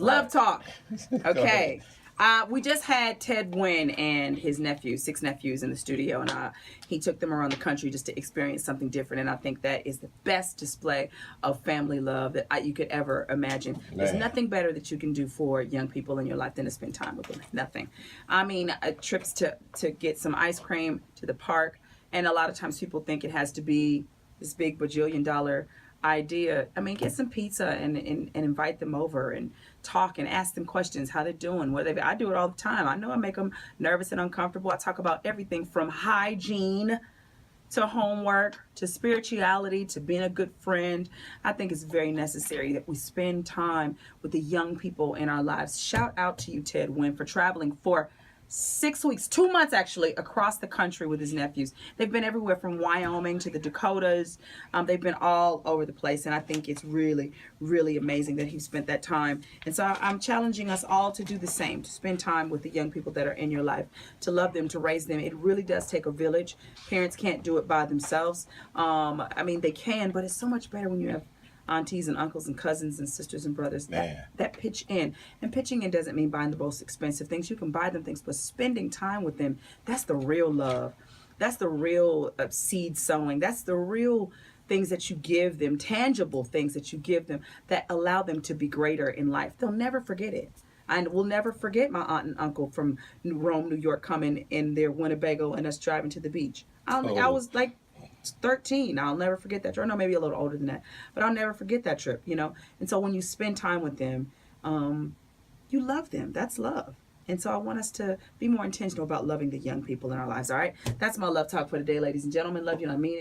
Love Right. talk. Go ahead. Okay. We just had Ted Winn and his nephews, 6 nephews in the studio, and he took them around the country just to experience something different. And I think that is the best display of family love that you could ever imagine. There's Man. nothing better that you can do for young people in your life than to spend time with them. Nothing. I mean, trips to get some ice cream to the park, and a lot of times people think it has to be this big bajillion-dollar idea. I mean, get some pizza and invite them over and talk and ask them questions, how they're doing, I do it all the time. I know I make them nervous and uncomfortable. I talk about everything from hygiene to homework to spirituality to being a good friend. I think it's very necessary that we spend time with the young people in our lives. Shout out to you, Ted Winn, for traveling for 6 weeks, 2 months actually, across the country with his nephews. They've been everywhere from Wyoming to the Dakotas. They've been all over the place, and I think it's really, really amazing that he spent that time. And so I'm challenging us all to do the same, to spend time with the young people that are in your life, to love them, to raise them. It really does take a village. Parents can't do it by themselves. I mean, they can, but it's so much better when you have aunties and uncles and cousins and sisters and brothers that pitch in. And pitching in doesn't mean buying the most expensive things. You can buy them things, but spending time with them, that's the real love. That's the real seed sowing. That's the real things that you give them, tangible things that you give them that allow them to be greater in life. They'll never forget it. I will never forget my aunt and uncle from Rome, New York, coming in their Winnebago and us driving to the beach. I was like 13. I'll never forget that trip. No, maybe a little older than that, but I'll never forget that trip, you know. And so when you spend time with them, you love them. That's love. And so I want us to be more intentional about loving the young people in our lives. All right, that's my love talk for today, ladies and gentlemen. Love you and I mean it.